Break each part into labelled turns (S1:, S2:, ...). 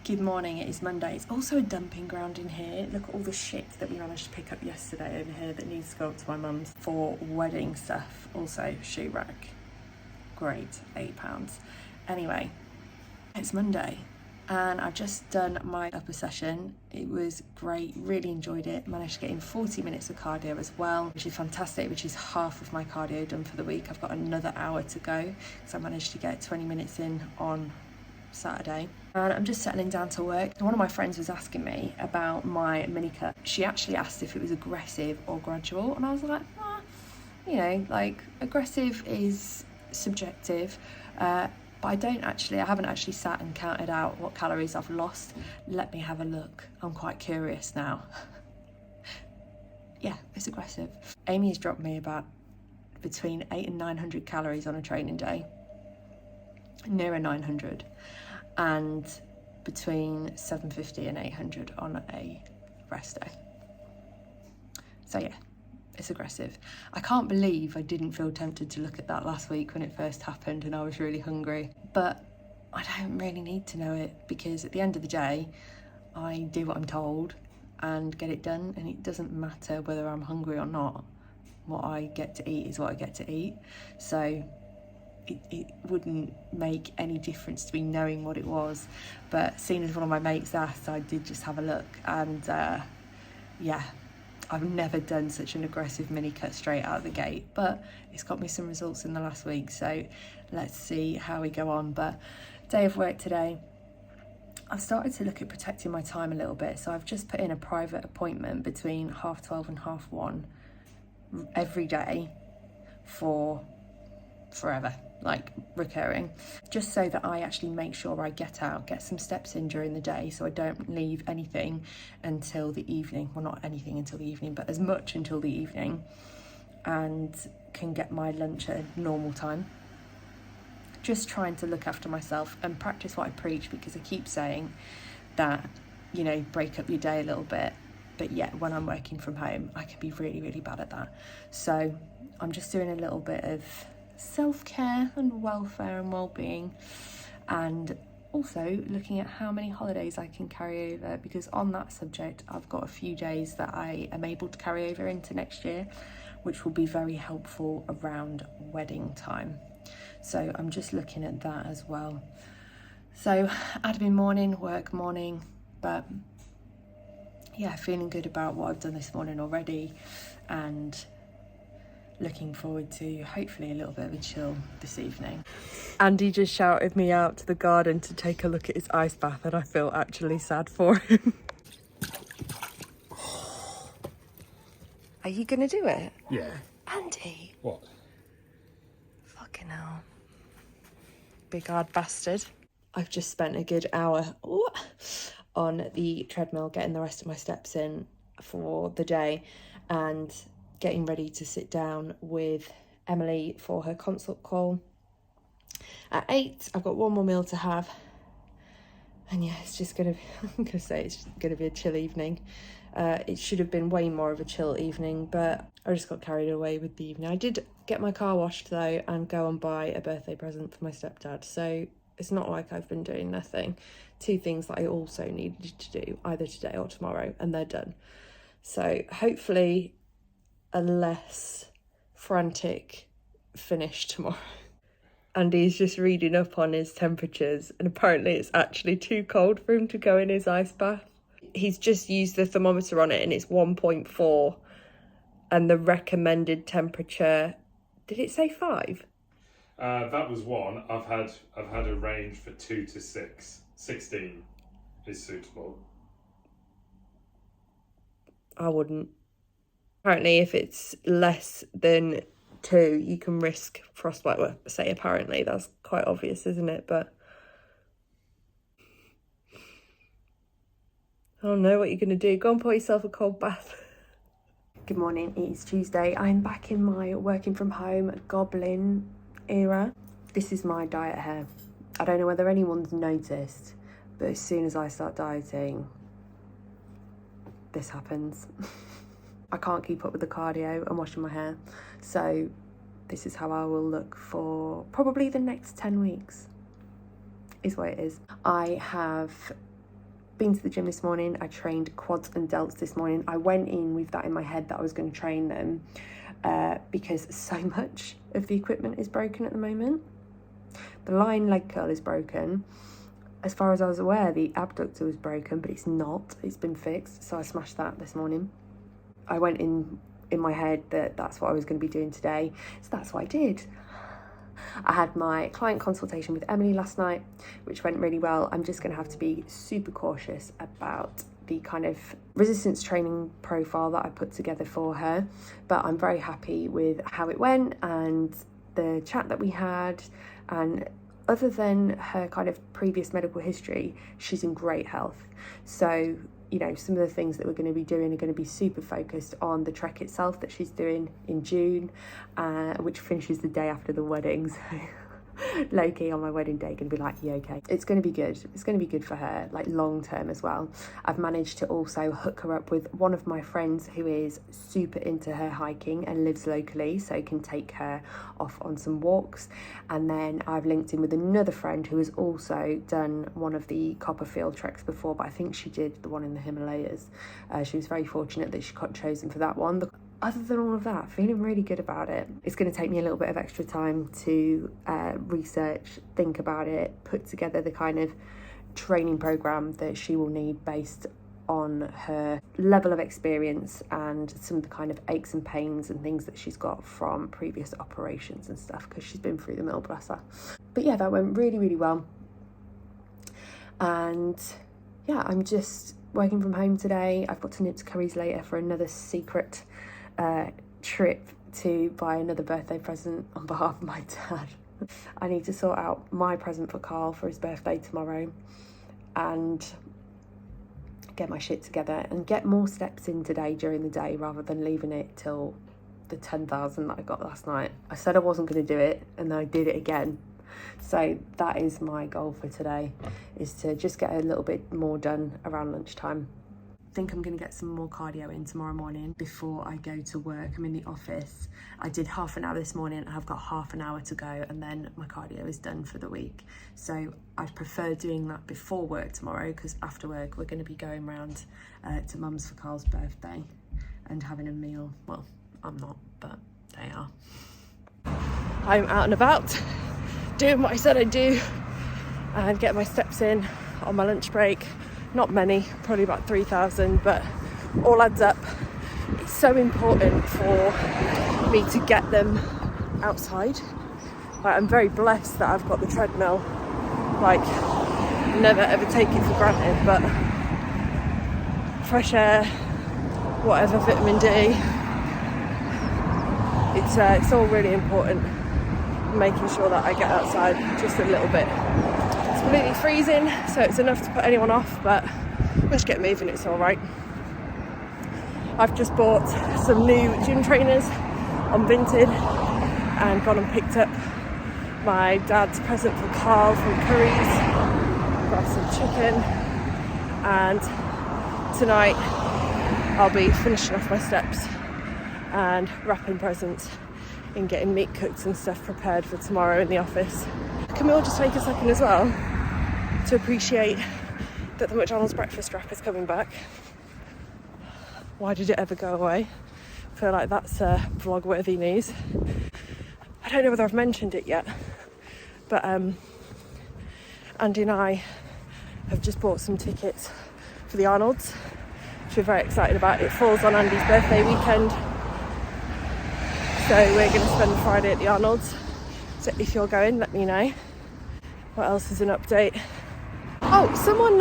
S1: Good morning, it is Monday. It's also a dumping ground in here. Look at all the shit that we managed to pick up yesterday over here that needs to go up to my mum's for wedding stuff. Also, shoe rack. Great, £8. Anyway, it's Monday and I've just done my upper session. It was great, really enjoyed it. Managed to get in 40 minutes of cardio as well, which is fantastic, which is half of my cardio done for the week. I've got another hour to go, so I managed to get 20 minutes in on Saturday. And I'm just settling down to work. One of my friends was asking me about my Minicut. She actually asked if it was aggressive or gradual, and I was like, you know, like aggressive is subjective, but I haven't actually sat and counted out what calories I've lost. Let me have a look. I'm quite curious now. Yeah, it's aggressive. Amy has dropped me about between 800 and 900 calories on a training day, nearer 900, and between 750 and 800 on a rest day. So yeah, it's aggressive. I can't believe I didn't feel tempted to look at that last week when it first happened and I was really hungry, but I don't really need to know it, because at the end of the day I do what I'm told and get it done, and it doesn't matter whether I'm hungry or not. What I get to eat is what I get to eat, so it wouldn't make any difference to me knowing what it was. But seeing as one of my mates asked, I did just have a look, and yeah, I've never done such an aggressive Minicut straight out of the gate, but it's got me some results in the last week, so let's see how we go on. But day of work today, I've started to look at protecting my time a little bit, so I've just put in a private appointment between 12:30 and 1:30 every day for forever, like recurring, just so that I actually make sure I get some steps in during the day, so I don't leave anything until the evening. Well, not anything until the evening, but as much until the evening, and can get my lunch at a normal time. Just trying to look after myself and practice what I preach, because I keep saying that, you know, break up your day a little bit, but yet when I'm working from home I can be really, really bad at that. So I'm just doing a little bit of self-care and welfare and well-being, and also looking at how many holidays I can carry over, because on that subject I've got a few days that I am able to carry over into next year, which will be very helpful around wedding time. So I'm just looking at that as well. So admin morning, work morning, but yeah, feeling good about what I've done this morning already, and looking forward to hopefully a little bit of a chill this evening. Andy just shouted me out to the garden to take a look at his ice bath, and I feel actually sad for him. Are you gonna do it?
S2: Yeah.
S1: Andy.
S2: What?
S1: Fucking hell. Big hard bastard. I've just spent a good hour on the treadmill getting the rest of my steps in for the day, and getting ready to sit down with Emily for her consult call at 8. I've got one more meal to have, and yeah, it's just gonna be, I'm gonna say it's gonna be a chill evening. It should have been way more of a chill evening, but I just got carried away with the evening. I did get my car washed though and go and buy a birthday present for my stepdad, so it's not like I've been doing nothing. 2 things that I also needed to do either today or tomorrow, and they're done. So hopefully a less frantic finish tomorrow. Andy's just reading up on his temperatures, and apparently it's actually too cold for him to go in his ice bath. He's just used the thermometer on it and it's 1.4, and the recommended temperature, did it say 5?
S2: That was 1. I've had a range for 2 to 6. 16 is suitable.
S1: I wouldn't. Apparently if it's less than 2 you can risk frostbite. Well, say apparently, that's quite obvious, isn't it? But I don't know what you're gonna do. Go and pour yourself a cold bath. Good morning, it is Tuesday. I'm back in my working from home goblin era. This is my diet hair. I don't know whether anyone's noticed, but as soon as I start dieting, this happens. I can't keep up with the cardio and washing my hair, so this is how I will look for probably the next 10 weeks, is what it is. I have been to the gym this morning. I trained quads and delts this morning. I went in with that in my head that I was going to train them because so much of the equipment is broken at the moment. The lying leg curl is broken. As far as I was aware, the abductor was broken, but it's not. It's been fixed, so I smashed that this morning. I went in my head that that's what I was going to be doing today, so that's what I did. I had my client consultation with Emily last night, which went really well. I'm just going to have to be super cautious about the kind of resistance training profile that I put together for her, but I'm very happy with how it went and the chat that we had. And other than her kind of previous medical history, she's in great health. So, you know, some of the things that we're going to be doing are going to be super focused on the trek itself that she's doing in June, which finishes the day after the wedding. So low-key on my wedding day gonna be like, yeah, okay, it's gonna be good. It's gonna be good for her, like long term as well. I've managed to also hook her up with one of my friends who is super into her hiking and lives locally, so can take her off on some walks. And then I've linked in with another friend who has also done one of the Copperfield treks before, but I think she did the one in the Himalayas. She was very fortunate that she got chosen for that one. Other than all of that, feeling really good about it. It's going to take me a little bit of extra time to research, think about it, put together the kind of training program that she will need based on her level of experience and some of the kind of aches and pains and things that she's got from previous operations and stuff, because she's been through the mill, bless her. But yeah, that went really, really well. And yeah, I'm just working from home today. I've got to nip to Curry's later for another secret trip to buy another birthday present on behalf of my dad. I need to sort out my present for Carl for his birthday tomorrow and get my shit together and get more steps in today during the day rather than leaving it till the 10,000 that I got last night. I said I wasn't going to do it and then I did it again. So that is my goal for today, is to just get a little bit more done around lunchtime. I think I'm going to get some more cardio in tomorrow morning before I go to work. I'm in the office. I did half an hour this morning. I've got half an hour to go and then my cardio is done for the week. So I'd prefer doing that before work tomorrow, because after work we're going to be going round to Mum's for Carl's birthday and having a meal. Well, I'm not, but they are. I'm out and about doing what I said I'd do and get my steps in on my lunch break. Not many, probably about 3,000, but all adds up. It's so important for me to get them outside. Like, I'm very blessed that I've got the treadmill. Like, never ever take it for granted, but fresh air, whatever, vitamin D, it's all really important. Making sure that I get outside just a little bit. It's completely freezing, so it's enough to put anyone off, but once you get moving, it's all right. I've just bought some new gym trainers on Vinted and gone and picked up my dad's present for Carl from Curry's. Got some chicken, and tonight I'll be finishing off my steps and wrapping presents and getting meat cooked and stuff prepared for tomorrow in the office. Can we all just take a second as well to appreciate that the McDonald's breakfast wrap is coming back? Why did it ever go away? I feel like that's vlog-worthy news. I don't know whether I've mentioned it yet, but Andy and I have just bought some tickets for the Arnold's, which we're very excited about. It falls on Andy's birthday weekend, so we're going to spend Friday at the Arnold's. So if you're going, let me know. What else is an update? Oh, someone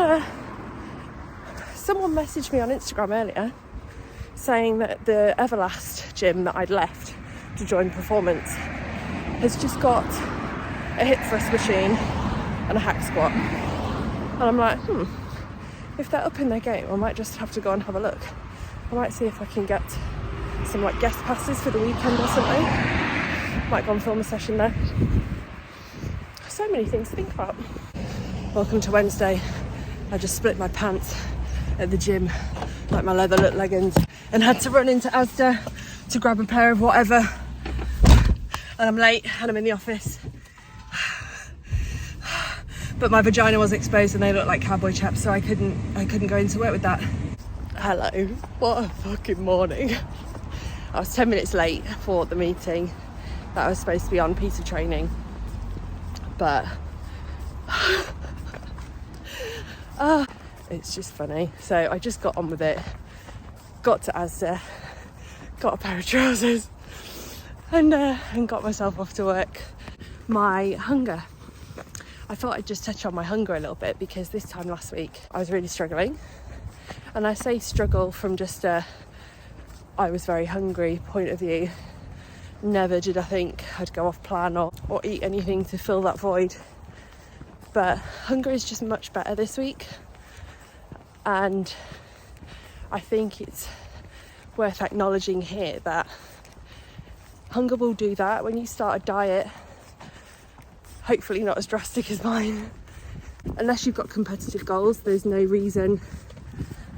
S1: messaged me on Instagram earlier saying that the Everlast gym that I'd left to join Performance has just got a hip thrust machine and a hack squat. And I'm like, if they're up in their game, I might just have to go and have a look. I might see if I can get some like guest passes for the weekend or something. Might go and film a session there. So many things to think about. Welcome to Wednesday. I just split my pants at the gym, like my leather leggings, and had to run into Asda to grab a pair of whatever. And I'm late and I'm in the office. but my vagina was exposed and they looked like cowboy chaps, so I couldn't go into work with that. Hello, what a fucking morning. I was 10 minutes late for the meeting that I was supposed to be on, piece of training, but it's just funny. So I just got on with it, got to Asda, got a pair of trousers, and got myself off to work. My hunger. I thought I'd just touch on my hunger a little bit, because this time last week I was really struggling. And I say struggle from just I was very hungry point of view. Never did I think I'd go off plan or eat anything to fill that void. But hunger is just much better this week. And I think it's worth acknowledging here that hunger will do that when you start a diet. Hopefully not as drastic as mine. Unless you've got competitive goals, there's no reason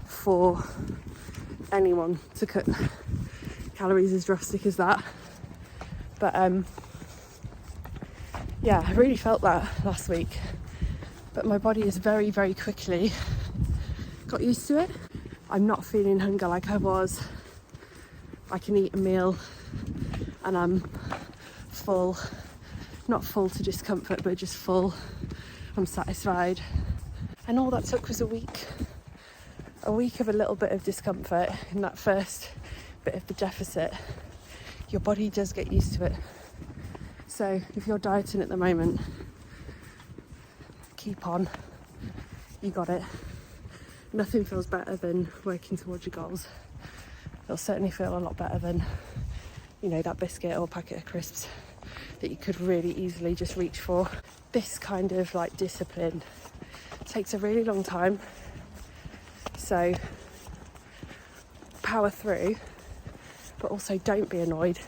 S1: for anyone to cut calories as drastic as that. But yeah, I really felt that last week. But my body has very, very quickly got used to it. I'm not feeling hunger like I was. I can eat a meal and I'm full. Not full to discomfort, but just full. I'm satisfied. And all that took was a week. A week of a little bit of discomfort in that first bit of the deficit. Your body does get used to it. So if you're dieting at the moment, keep on. You got it. Nothing feels better than working towards your goals. It'll certainly feel a lot better than, you know, that biscuit or packet of crisps that you could really easily just reach for. This kind of like discipline takes a really long time. So power through, but also don't be annoyed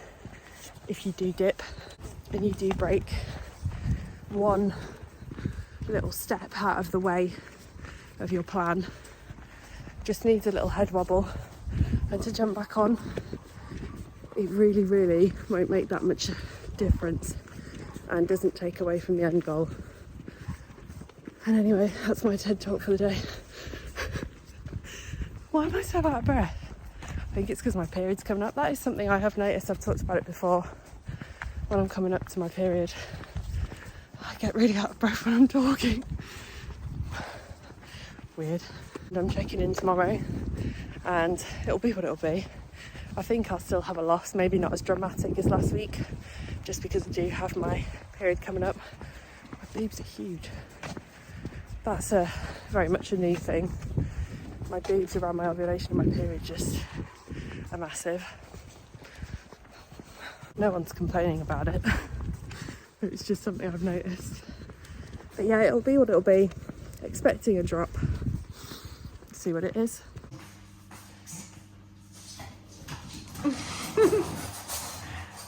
S1: if you do dip and you do break one little step out of the way of your plan. Just needs a little head wobble, and to jump back on, it really, really won't make that much difference and doesn't take away from the end goal. And anyway, that's my TED talk for the day. Why am I so out of breath? I think it's because my period's coming up. That is something I have noticed. I've talked about it before. When I'm coming up to my period, I get really out of breath when I'm talking. Weird. And I'm checking in tomorrow and it'll be what it'll be. I think I'll still have a loss, maybe not as dramatic as last week, just because I do have my period coming up. My boobs are huge. That's very much a new thing. My boobs around my ovulation and my period just are massive. No one's complaining about it. It's just something I've noticed. But yeah, it'll be what it'll be. Expecting a drop. See what it is.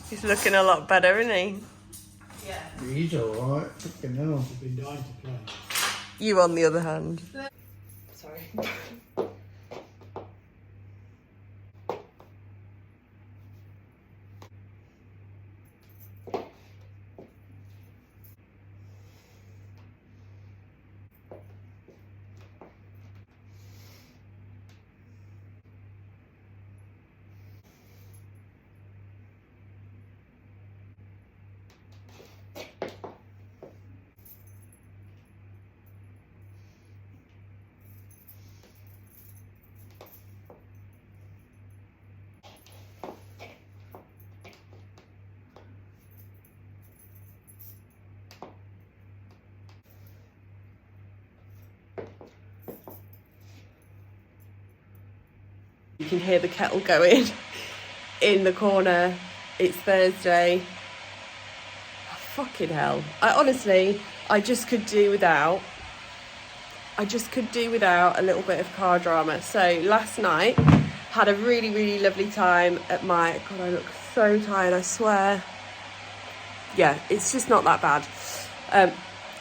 S1: He's looking a lot better, isn't he?
S3: Yeah. He's alright. Fucking hell.
S4: I've been dying to play.
S1: You on the other hand.
S4: Sorry.
S1: You can hear the kettle going in the corner. It's Thursday. Oh, fucking hell. I just could do without a little bit of car drama. So last night, had a really, really lovely time at my... God, I look so tired, I swear. Yeah, it's just not that bad.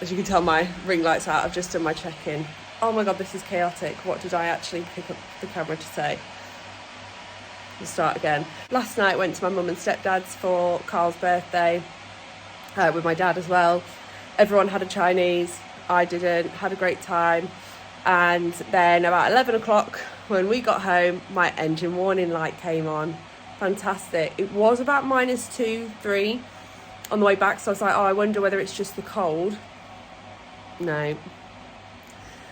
S1: As you can tell, my ring light's out. I've just done my check-in. Oh my God, this is chaotic. What did I actually pick up the camera to say? We'll start again. Last night, went to my mum and stepdad's for Carl's birthday, with my dad as well. Everyone had a Chinese. I didn't. Had a great time. And then about 11 o'clock when we got home, my engine warning light came on. Fantastic. It was about -2, 3 on the way back, so I was like, oh, I wonder whether it's just the cold. No.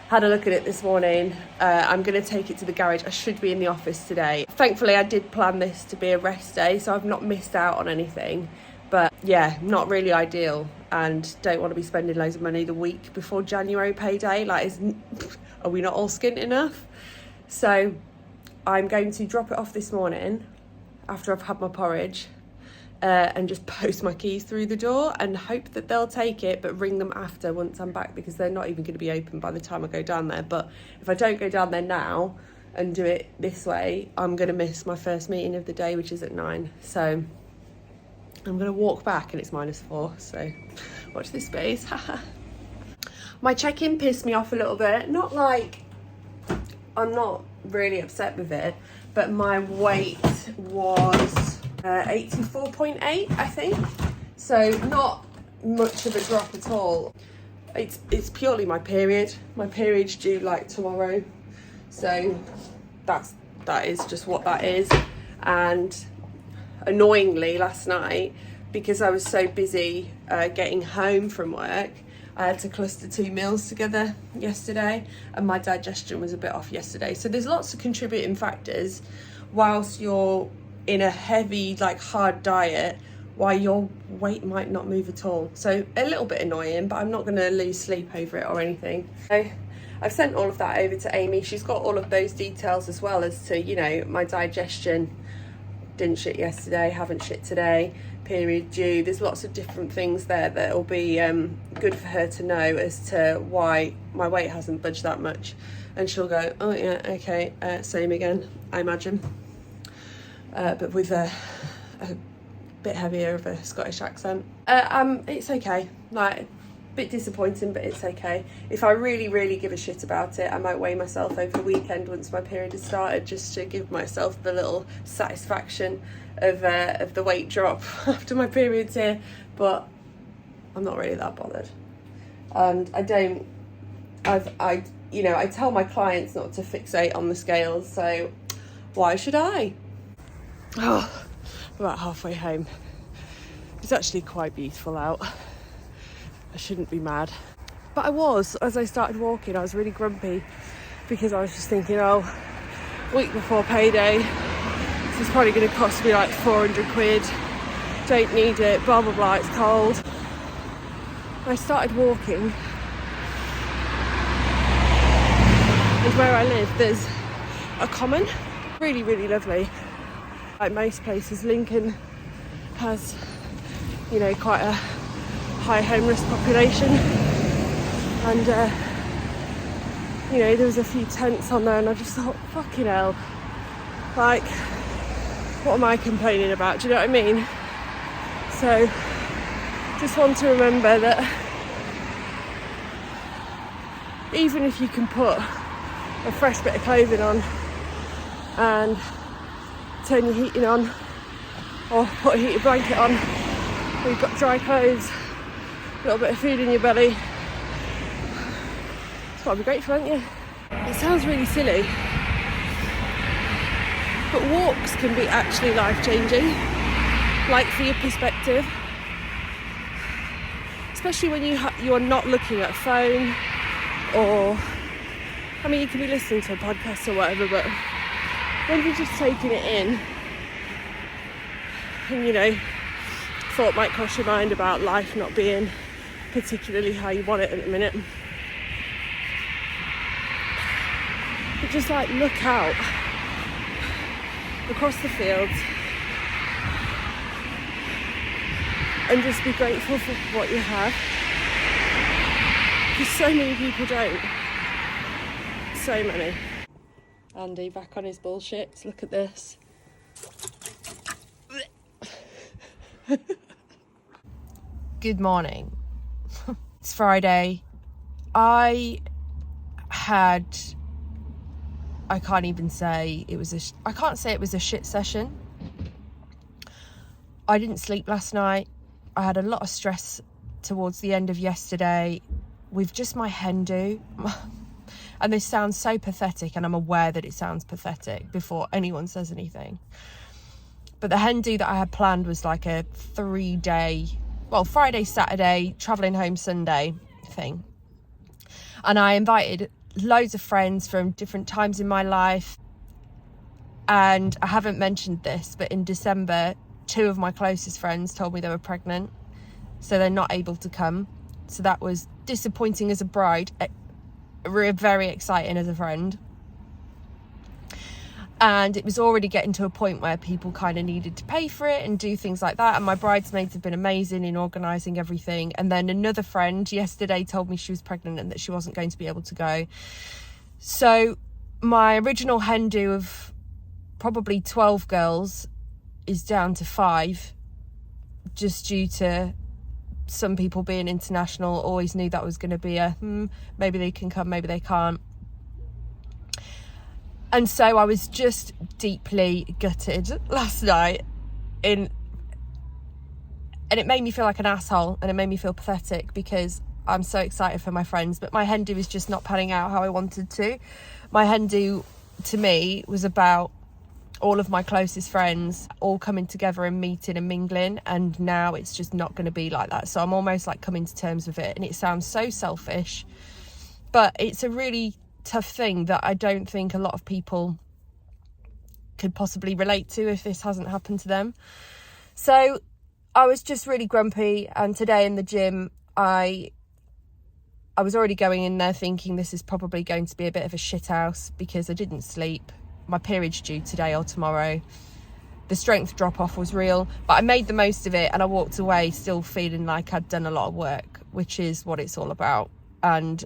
S1: Had a look at it this morning. I'm going to take it to the garage. I should be in the office today. Thankfully, I did plan this to be a rest day, so I've not missed out on anything. But yeah, not really ideal, and don't want to be spending loads of money the week before January payday. Like, are we not all skint enough? So I'm going to drop it off this morning after I've had my porridge, and just post my keys through the door and hope that they'll take it, but ring them after once I'm back, because they're not even going to be open by the time I go down there. But if I don't go down there now and do it this way, I'm going to miss my first meeting of the day, which is at 9. So I'm going to walk back and it's -4, so watch this space. My check-in pissed me off a little bit. Not like, I'm not really upset with it, but my weight was 84.8, I think. So not much of a drop at all. It's purely my period. My period's due like tomorrow. So that is just what that is. And annoyingly last night, because I was so busy getting home from work, I had to cluster 2 meals together yesterday, and my digestion was a bit off yesterday. So there's lots of contributing factors whilst you're in a heavy, like hard diet, why your weight might not move at all. So a little bit annoying, but I'm not going to lose sleep over it or anything. So I've sent all of that over to Amy. She's got all of those details as well as to, you know, my digestion. Didn't shit yesterday, haven't shit today, period due. There's lots of different things there that will be good for her to know as to why my weight hasn't budged that much. And she'll go, oh yeah, okay, same again, I imagine. But with a bit heavier of a Scottish accent. It's okay, like a bit disappointing, but it's okay. If I really give a shit about it, I might weigh myself over the weekend once my period has started, just to give myself the little satisfaction of the weight drop after my period's here. But I'm not really that bothered, and I tell my clients not to fixate on the scales, so why should I? Oh, about halfway home. It's actually quite beautiful out. I shouldn't be mad. But I was, as I started walking, I was really grumpy because I was just thinking, oh, week before payday, this is probably going to cost me like 400 quid. Don't need it, blah, blah, blah, it's cold. I started walking. And where I live, there's a common, really lovely. Like most places, Lincoln has, you know, quite a high homeless population, and you know, there was a few tents on there, and I just thought, fucking hell, like, what am I complaining about? Do you know what I mean? So just want to remember that even if you can put a fresh bit of clothing on and turn your heating on, or put a heated blanket on, or you've got dry clothes, a little bit of food in your belly, it's got to be grateful, haven't you? It sounds really silly, but walks can be actually life-changing, like for your perspective, especially when you're not looking at a phone, or, I mean, you can be listening to a podcast or whatever, but when you're just taking it in, and, you know, thought might cross your mind about life not being particularly how you want it at the minute, but just like look out across the fields and just be grateful for what you have, because so many people don't. So many. Andy back on his bullshit. Look at this. Good morning. It's Friday. I can't say it was a shit session. I didn't sleep last night. I had a lot of stress towards the end of yesterday
S5: with just my hen do. And this sounds so pathetic, and I'm aware that it sounds pathetic before anyone says anything. But the hen do that I had planned was like a 3-day, well, Friday, Saturday, travelling home Sunday thing. And I invited loads of friends from different times in my life. And I haven't mentioned this, but in December, 2 of my closest friends told me they were pregnant. So they're not able to come. So that was disappointing as a bride, very exciting as a friend. And it was already getting to a point where people kind of needed to pay for it and do things like that. And my bridesmaids have been amazing in organising everything. And then another friend yesterday told me she was pregnant and that she wasn't going to be able to go. So my original hen do of probably 12 girls is down to 5, just due to some people being international. Always knew that was going to be a maybe they can come, maybe they can't. And so I was just deeply gutted last night, and it made me feel like an asshole, and it made me feel pathetic because I'm so excited for my friends, but my hen do is just not panning out how I wanted to. My hen do to me was about all of my closest friends all coming together and meeting and mingling, and now it's just not going to be like that. So I'm almost like coming to terms with it, and it sounds so selfish, but it's a really tough thing that I don't think a lot of people could possibly relate to if this hasn't happened to them. So I was just really grumpy, and today in the gym I was already going in there thinking this is probably going to be a bit of a shit house because I didn't sleep. My period's due today or tomorrow. The strength drop off was real, but I made the most of it, and I walked away still feeling like I'd done a lot of work, which is what it's all about. And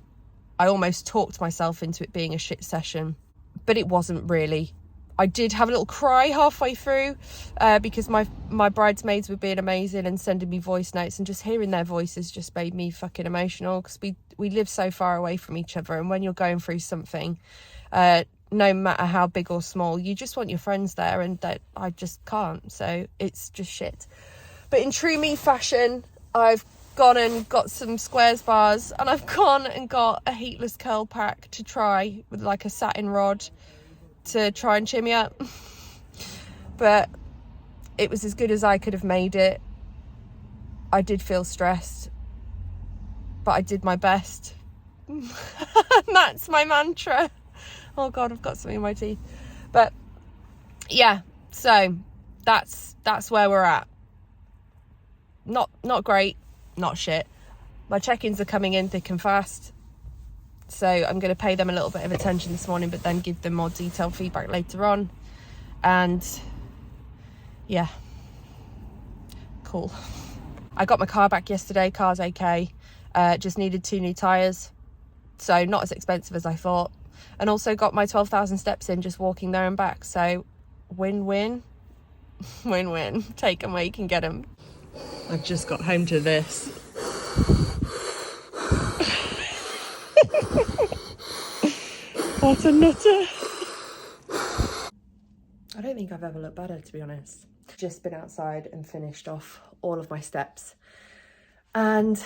S5: I almost talked myself into it being a shit session, but it wasn't really. I did have a little cry halfway through because my bridesmaids were being amazing and sending me voice notes, and just hearing their voices just made me fucking emotional because we live so far away from each other, and when you're going through something, no matter how big or small, you just want your friends there, and that I just can't. So it's just shit. But in true me fashion, I've gone and got some squares bars, and I've gone and got a heatless curl pack to try with like a satin rod to try and cheer me up. But it was as good as I could have made it. I did feel stressed, but I did my best. And that's my mantra. Oh God, I've got something in my teeth. But yeah, so that's where we're at. Not great, not shit. My check-ins are coming in thick and fast, so I'm going to pay them a little bit of attention this morning, but then give them more detailed feedback later on. And yeah, cool. I got my car back yesterday. Car's okay. Just needed 2 new tyres, so not as expensive as I thought. And also got my 12,000 steps in just walking there and back. So win-win. Win-win. Take them where you can get them. I've just got home to this. What a nutter. I don't think I've ever looked better, to be honest. Just been outside and finished off all of my steps and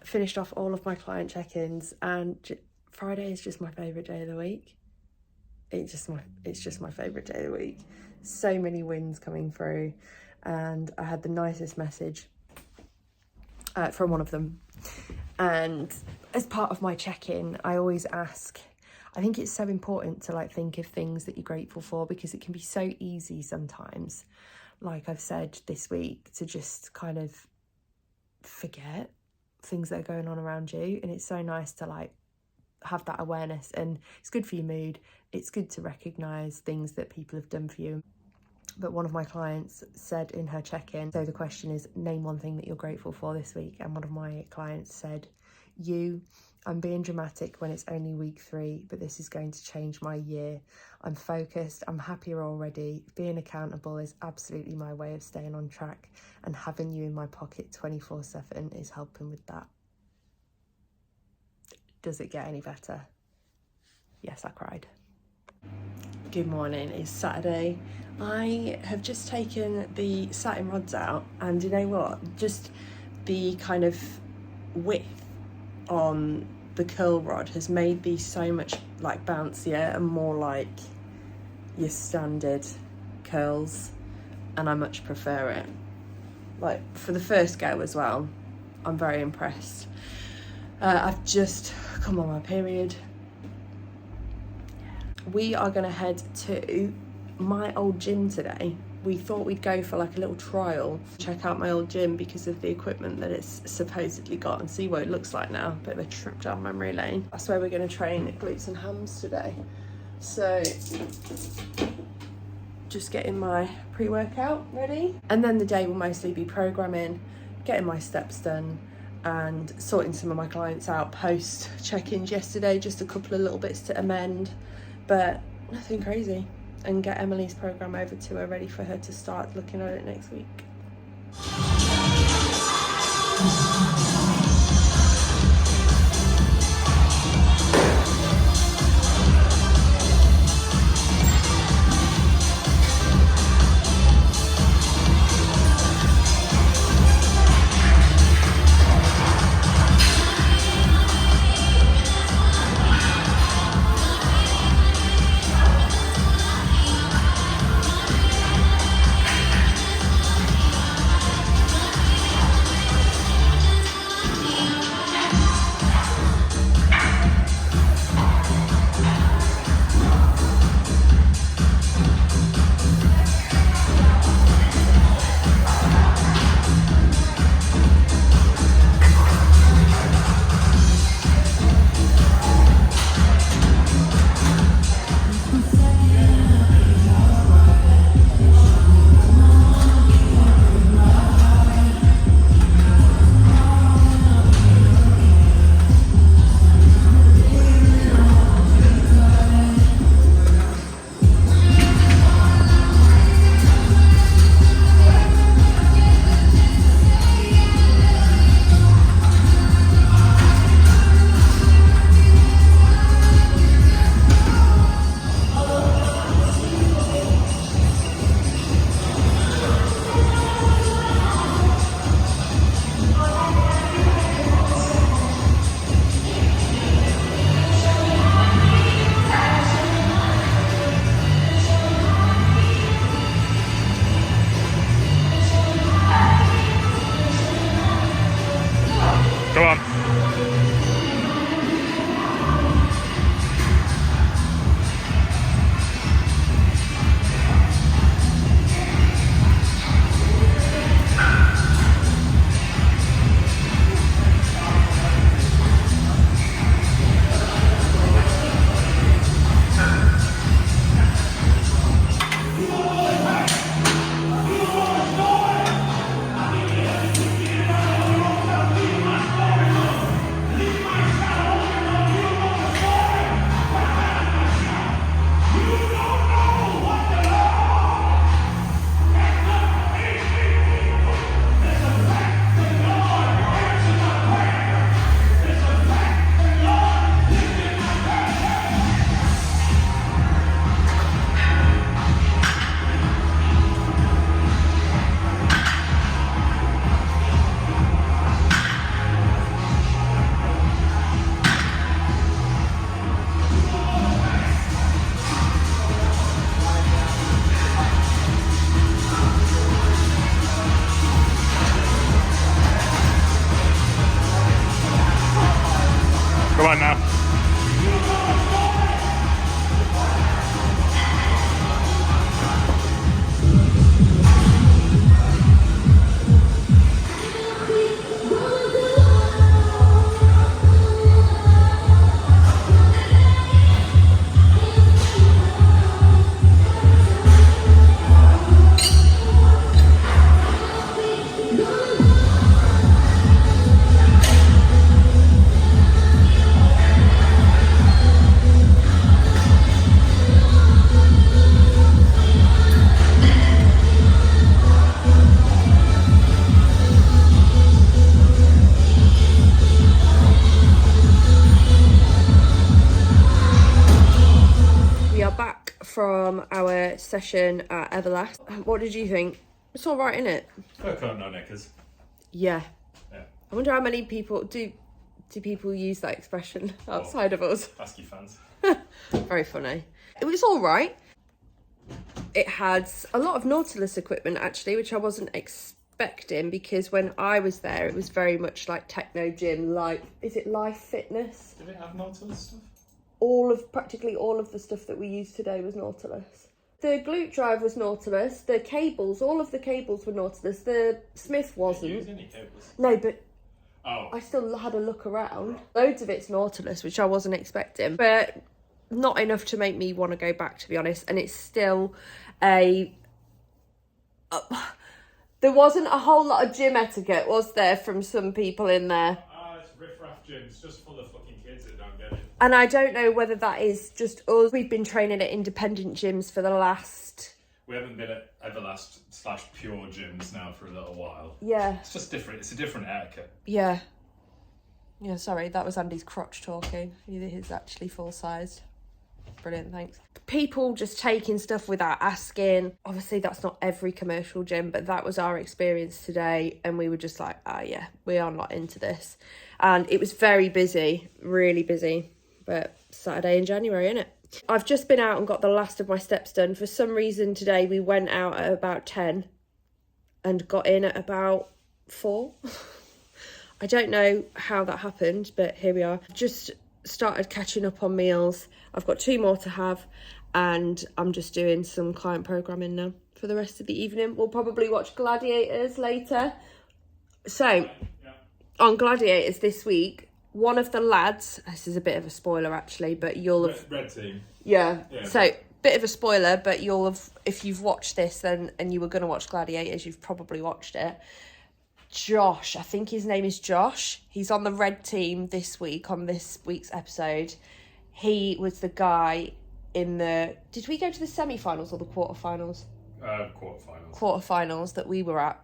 S5: finished off all of my client check-ins, and Friday is just my favourite day of the week. It's just my favourite day of the week. So many wins coming through, and I had the nicest message from one of them. And as part of my check-in, I always ask, I think it's so important to like think of things that you're grateful for, because it can be so easy sometimes, like I've said this week, to just kind of forget things that are going on around you. And it's so nice to like have that awareness, and it's good for your mood. It's good to recognise things that people have done for you. But one of my clients said in her check-in, so the question is, name one thing that you're grateful for this week. And one of my clients said, I'm being dramatic when it's only week 3, but this is going to change my year. I'm focused, I'm happier already. Being accountable is absolutely my way of staying on track, and having you in my pocket 24/7 is helping with that. Does it get any better? Yes, I cried. Good morning, it's Saturday. I have just taken the satin rods out, and you know what? Just the kind of width on
S1: the curl rod has made these so much like bouncier and more like your standard curls, and I much prefer it. Like for the first go as well, I'm very impressed. I've just come on my period. We are gonna head to my old gym today. We thought we'd go for like a little trial, check out my old gym because of the equipment that it's supposedly got, and see what it looks like now. Bit of a trip down memory lane. That's where we're gonna train glutes and hams today. So just getting my pre-workout ready. And then the day will mostly be programming, getting my steps done, and sorting some of my clients out post check-ins yesterday. Just a couple of little bits to amend, but nothing crazy. And get Emily's program over to her, ready for her to start looking at it next week.
S2: Go on. Go on now.
S1: From our session at Everlast. What did you think? It's all right, innit?
S2: Got a coat, no knickers.
S1: Yeah.
S2: Yeah.
S1: I wonder how many people do
S5: Do people use that expression outside of us?
S2: Ask your fans.
S5: Very funny. It was all right. It had a lot of Nautilus equipment actually, which I wasn't expecting, because when I was there, it was very much like techno gym, like, is it Life Fitness?
S2: Did it have Nautilus stuff?
S5: Practically all of the stuff that we used today was Nautilus. The glute drive was Nautilus. The cables, all of the cables were Nautilus. The Smith wasn't.
S2: Did you use any cables?
S5: No, but
S2: Oh.
S5: I still had a look around. Loads of it's Nautilus, which I wasn't expecting, but not enough to make me want to go back, to be honest. And it's still there wasn't a whole lot of gym etiquette, was there, from some people in there?
S2: It's riff-raff gyms, just full of fucking kids that don't get it.
S5: And I don't know whether that is just us. We've been training at independent gyms for the last...
S2: We haven't been at Everlast/Pure gyms now for a little while.
S5: Yeah.
S2: It's just different. It's a different etiquette.
S5: Yeah. Yeah, sorry, that was Andy's crotch talking. It is actually full-sized. Brilliant, thanks. People just taking stuff without asking. Obviously, that's not every commercial gym, but that was our experience today. And we were just like, yeah, we are not into this. And it was very busy, really busy. But Saturday in January, innit? I've just been out and got the last of my steps done. For some reason today, we went out at about 10 and got in at about 4. I don't know how that happened, but here we are. Just started catching up on meals. I've got 2 more to have, and I'm just doing some client programming now for the rest of the evening. We'll probably watch Gladiators later. So, on Gladiators this week, one of the lads, this is a bit of a spoiler actually, but you'll have...
S2: Red team.
S5: Yeah. So, bit of a spoiler, but you'll have, if you've watched this then and you were going to watch Gladiators, you've probably watched it. Josh, I think his name is Josh. He's on the red team this week, on this week's episode. He was the guy in the... Did we go to the semi-finals or the quarterfinals?
S2: Quarterfinals.
S5: Quarterfinals that we were at.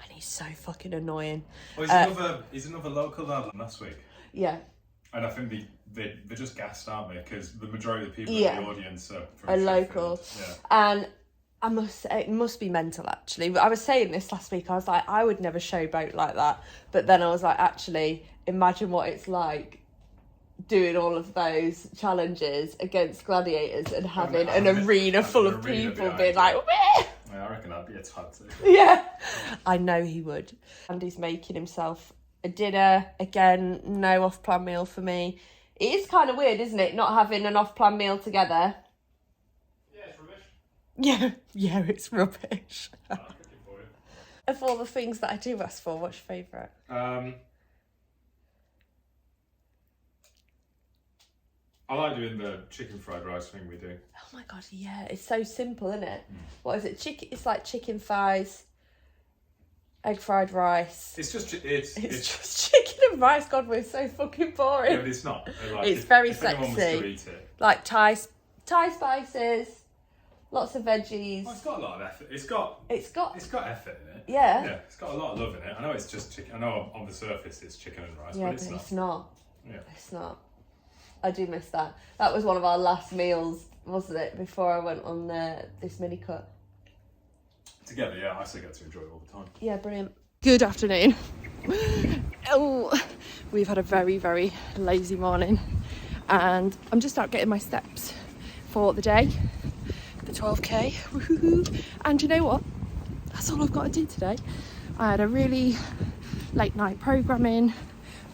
S5: And he's so fucking annoying.
S2: Well, he's another local lad last week.
S5: Yeah.
S2: And I think they're just gassed, aren't they? Because the majority of the people in the audience are from
S5: are
S2: Sheffield.
S5: local.
S2: Yeah.
S5: And I must say, it must be mental, actually. I was saying this last week. I was like, I would never showboat like that. But then I was like, actually, imagine what it's like doing all of those challenges against gladiators and having an arena full of people being like, weh!
S2: Yeah, I reckon that'd be a tad too.
S5: Yeah. I know he would. Andy's making himself a dinner. Again, no off-plan meal for me. It is kind of weird, isn't it, not having an off-plan meal together?
S2: Yeah, it's rubbish.
S5: Yeah, it's rubbish.
S2: I'll cook it for you.
S5: Of all the things that I do ask for, what's your favourite?
S2: I like doing the chicken fried rice thing we do.
S5: Oh my god, yeah, it's so simple, isn't it? What is it? It's like chicken thighs, egg fried rice.
S2: It's just
S5: chicken and rice. God, we're so fucking boring.
S2: Yeah, but it's not. Like,
S5: it's very
S2: if anyone was
S5: sexy.
S2: to eat it.
S5: Like Thai spices, lots of veggies.
S2: Well, it's got a lot of effort. It's got effort in it.
S5: Yeah.
S2: Yeah, it's got a lot of love in it. I know it's just chicken. I know on the surface it's chicken and rice,
S5: Yeah,
S2: but it's not. Yeah.
S5: It's not. I do miss that. That was one of our last meals, wasn't it? Before I went on this Minicut.
S2: Together, yeah, I still get to enjoy it all the time.
S5: Yeah, brilliant. Good afternoon. We've had a very, very lazy morning, and I'm just out getting my steps for the day, the 12k. Woohoo! And you know what? That's all I've got to do today. I had a really late night programming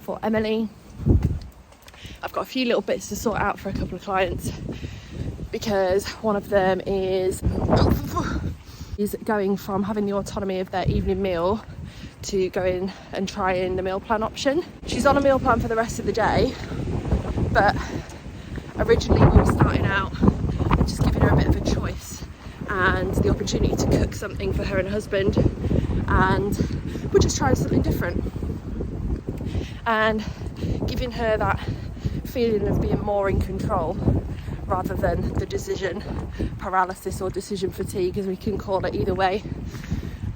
S5: for Emily. I've got a few little bits to sort out for a couple of clients, because one of them is going from having the autonomy of their evening meal to going and trying the meal plan option. She's on a meal plan for the rest of the day, but originally we were starting out and just giving her a bit of a choice and the opportunity to cook something for her and her husband, and we're just trying something different and giving her that feeling of being more in control rather than the decision paralysis or decision fatigue, as we can call it either way.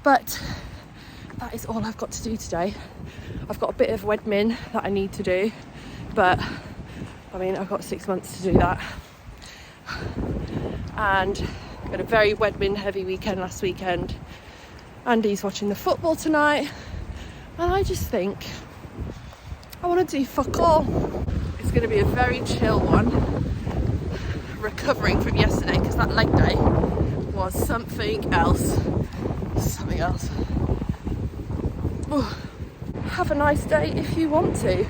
S5: But that is all I've got to do today. I've got a bit of Wedmin that I need to do, but I mean, I've got 6 months to do that. And I had a very Wedmin heavy weekend last weekend. Andy's watching the football tonight, and I just think I want to do fuck all. It's going to be a very chill one. Recovering from yesterday because that leg day was something else. Something else. Ooh. Have a nice day if you want to.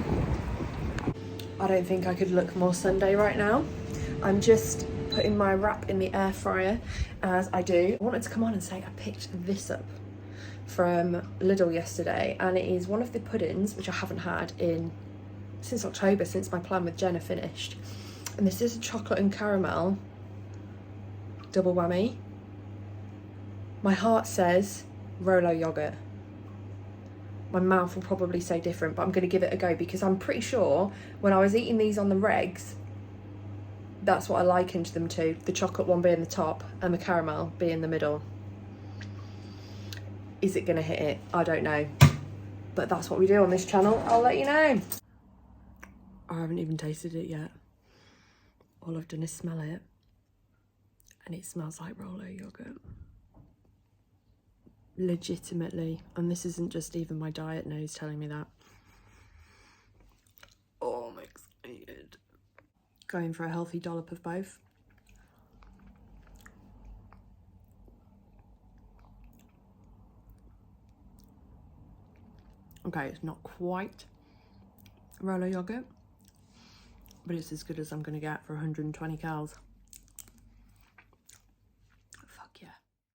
S5: I don't think I could look more Sunday right now. I'm just putting my wrap in the air fryer as I do. I wanted to come on and say I picked this up from Lidl yesterday, and it is one of the puddings which I haven't had since October, since my plan with Jenna finished. And this is a chocolate and caramel double whammy. My heart says Rolo yogurt. My mouth will probably say different, but I'm going to give it a go because I'm pretty sure when I was eating these on the regs, that's what I likened them to. The chocolate one being the top and the caramel being the middle. Is it going to hit it? I don't know. But that's what we do on this channel. I'll let you know. I haven't even tasted it yet. All I've done is smell it. And it smells like Rolo yogurt. Legitimately. And this isn't just even my diet nose telling me that. Oh, I'm excited. Going for a healthy dollop of both. Okay, it's not quite Rolo yogurt, but it's as good as I'm going to get for 120 calories.